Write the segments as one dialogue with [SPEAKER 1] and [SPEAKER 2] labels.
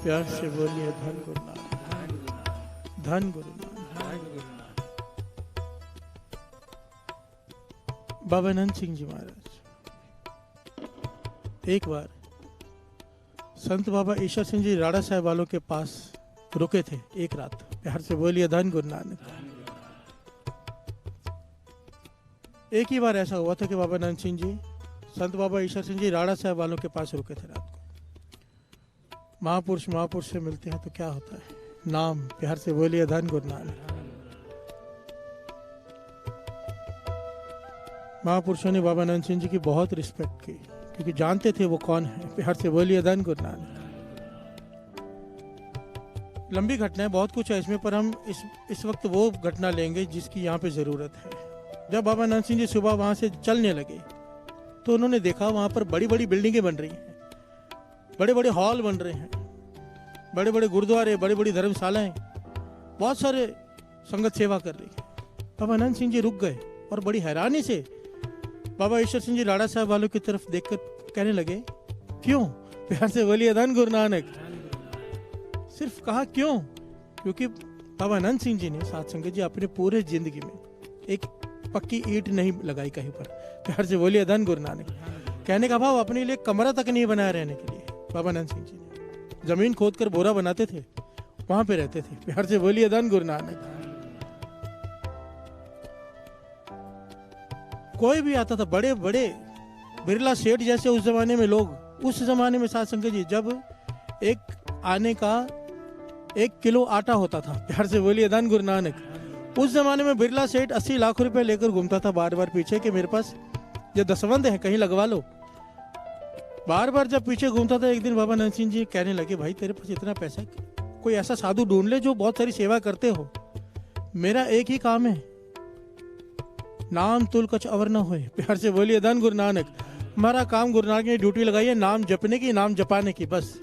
[SPEAKER 1] प्यार से बोलिए धन गुरु नानक, धन गुरु नानक। बाबा आनंद सिंह जी महाराज एक बार संत बाबा ईश्वर सिंह जी राड़ा साहब वालों के पास रुके थे एक रात। प्यार से बोलिए धन गुरु नानक। एक ही बार ऐसा हुआ था कि बाबा आनंद सिंह जी संत बाबा ईश्वर सिंह जी राड़ा साहब वालों के पास रुके थे रात को। महापुरुष से मिलते हैं तो क्या होता है, नाम। प्यार से बोलिए धन गुरु नानक। महापुरुषों ने बाबा आनंद सिंह जी की बहुत रिस्पेक्ट की क्योंकि जानते थे वो कौन है। प्यार से बोलिए धन गुरु नानक। लंबी घटना है, बहुत कुछ है इसमें, पर हम इस वक्त वो घटना लेंगे जिसकी यहाँ पे जरूरत है। जब बाबा आनंद सिंह जी सुबह वहां से चलने लगे तो उन्होंने देखा वहां पर बड़ी बड़ी बिल्डिंगें बन रही हैं, बड़े बड़े हॉल बन रहे हैं, बड़े बड़े गुरुद्वारे, बड़ी बड़ी धर्मशालाएं, बहुत सारे संगत सेवा कर रही है। बाबा आनंद सिंह जी रुक गए और बड़ी हैरानी से बाबा ईश्वर सिंह जी राड़ा साहब वालों की तरफ देखकर कहने लगे, क्यों? प्यार से बोलिए धन गुरु नानक। सिर्फ कहा क्यों? क्योंकि बाबा आनंद सिंह जी ने साथ संगत जी अपने पूरे जिंदगी में एक पक्की ईंट नहीं लगाई कहीं पर। प्यार से बोलिए धन गुरु नानक। कहने का भाव अपने लिए कमरा तक नहीं बनाया रहने के लिए। बाबा आनंद सिंह जी ने जमीन खोद कर बोरा बनाते थे, वहां पे रहते थे। प्यार से बोलिए धन गुरु नानक। कोई भी आता था, बड़े बड़े बिरला सेठ जैसे उस जमाने में लोग, उस जमाने में साथ संगत जी जब एक आने का 1 किलो आटा होता था। प्यार से बोलिए धन गुरु नानक। उस जमाने में बिरला सेठ 80 लाख रुपए लेकर घूमता था बार बार पीछे कि मेरे पास ये दसवंध है, कहीं लगवा लो। बार बार जब पीछे घूमता था, एक दिन बाबा आनंद सिंह जी कहने लगे, भाई तेरे पास इतना पैसा, कोई ऐसा साधु ढूंढ ले जो बहुत सारी सेवा करते हो। मेरा एक ही काम है, नाम तुल कछ अवर न होए। प्यार से बोलिए धन गुरु नानक। हमारा काम गुरु नानक ने ड्यूटी लगाई है नाम जपने की, नाम जपाने की, बस।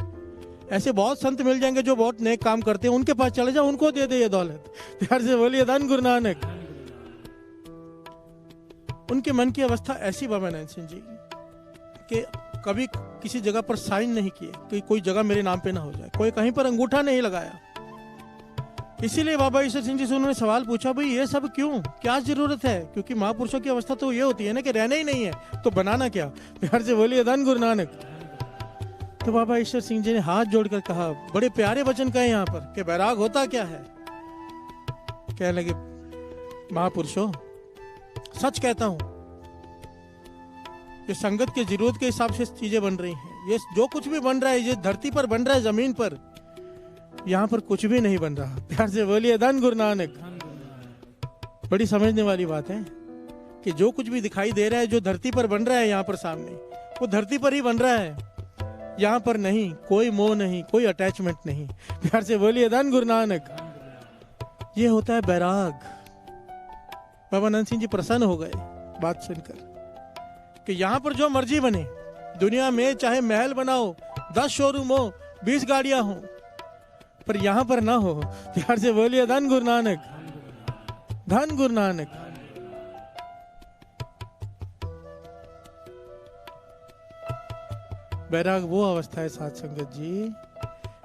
[SPEAKER 1] ऐसे बहुत संत मिल जाएंगे जो बहुत नेक काम करते हैं, उनके पास चले जाओ, उनको दे दे ये दौलत। प्यार से बोलिए धन गुरु नानक। उनके मन की अवस्था ऐसी बाबा आनंद सिंह जी कि कभी किसी जगह पर साइन नहीं किए कि कोई जगह मेरे नाम पे ना हो जाए, कोई कहीं पर अंगूठा नहीं लगाया। इसीलिए बाबा ईश्वर सिंह जी से उन्होंने सवाल पूछा, भाई ये सब क्यों, क्या जरूरत है? क्योंकि महापुरुषों की अवस्था तो ये होती है ना कि रहना ही नहीं है तो बनाना क्या। प्यार से बोलिए धन गुरु नानक। तो बाबा ईश्वर सिंह जी ने हाथ जोड़कर कहा, बड़े प्यारे वचन कहे यहाँ पर कि बैराग होता क्या है। कहने लगे, महापुरुषों सच कहता हूं, ये संगत के जरूरत के हिसाब से चीजें बन रही हैं। ये जो कुछ भी बन रहा है, ये धरती पर बन रहा है, जमीन पर, यहाँ पर कुछ भी नहीं बन रहा। प्यार से बोलिए धन गुरु नानक। बड़ी समझने वाली बात है कि जो कुछ भी दिखाई दे रहा है, जो धरती पर बन रहा है यहाँ पर सामने, वो धरती पर ही बन रहा है, यहाँ पर नहीं। कोई मोह नहीं, कोई अटैचमेंट नहीं। प्यार से बोलिए धन गुरु नानक। ये होता है बैराग। बाबा आनंद सिंह जी प्रसन्न हो गए बात सुनकर कि यहाँ पर जो मर्जी बने, दुनिया में चाहे महल बनाओ, 10 शोरूम हो, 20 गाड़ियां हो, पर यहाँ पर ना हो। प्यार से बोलिए धन गुरु नानक, धन गुरु नानक। बैराग वो अवस्था है साथ संगत जी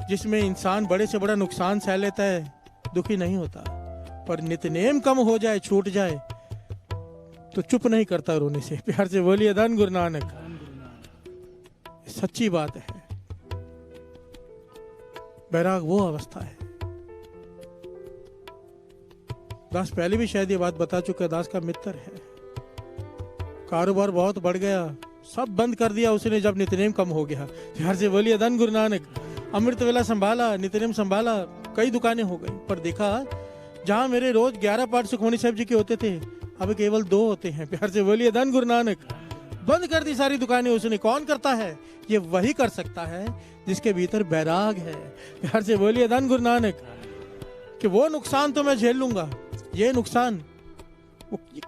[SPEAKER 1] जिसमें इंसान बड़े से बड़ा नुकसान सह लेता है, दुखी नहीं होता, पर नित्यनेम कम हो जाए, छूट जाए तो चुप नहीं करता रोने से। प्यार से बोलिए धन गुरु नानक। सच्ची बात है, बैराग वो अवस्था है। दास पहले भी शायद ये बात बता चुका, दास का मित्र है, कारोबार बहुत बढ़ गया, सब बंद कर दिया उसने जब नित्यनेम कम हो गया। प्यार से बोलिए धन गुरु नानक। अमृत वेला संभाला, नित्यनेम संभाला, कई दुकानें हो गई, पर देखा जहां मेरे रोज 11 पाठ सुखमनी साहब जी के होते थे, अब केवल 2 होते हैं। प्यार से बोलिए धन गुरु नानक। बंद कर दी सारी दुकानें उसने। कौन करता है? ये वही कर सकता है जिसके भीतर बैराग है। प्यार से बोलिए धन गुरु नानक। कि वो नुकसान तो मैं झेल लूंगा, ये नुकसान,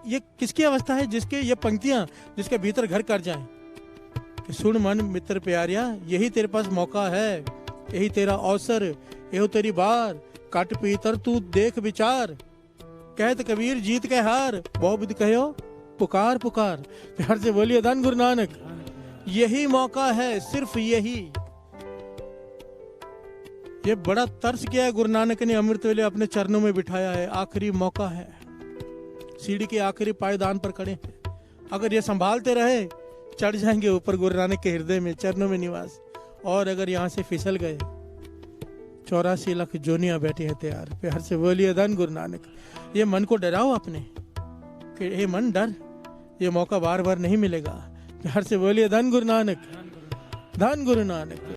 [SPEAKER 1] ये किसकी अवस्था है? जिसके ये पंक्तियां जिसके भीतर घर कर जाएं कि सुन मन मित्र प्यारिया, यही तेरे पास मौका है, यही तेरा अवसर, यही तेरी बार, कट पीतर तू देख विचार, कहत कबीर जीत के हार, बहु विध कहो पुकार पुकार। प्यार से बोलिए धन गुरु नानक। यही मौका है, सिर्फ यही। ये बड़ा तर्स किया है गुरु नानक ने, अमृत वेले अपने चरणों में बिठाया है। आखिरी मौका है, सीढ़ी के आखिरी पायदान पर खड़े हैं। अगर ये संभालते रहे चढ़ जाएंगे ऊपर गुरु नानक के हृदय में, चरणों में निवास। और अगर यहाँ से फिसल गए 84 लाख जोनियां बैठी हैं तैयार। प्यार से बोलिए धन गुरु नानक। ये मन को डराओ अपने कि हे मन डर, ये मौका बार बार नहीं मिलेगा। प्यार से बोलिए धन गुरु नानक, धन गुरु नानक।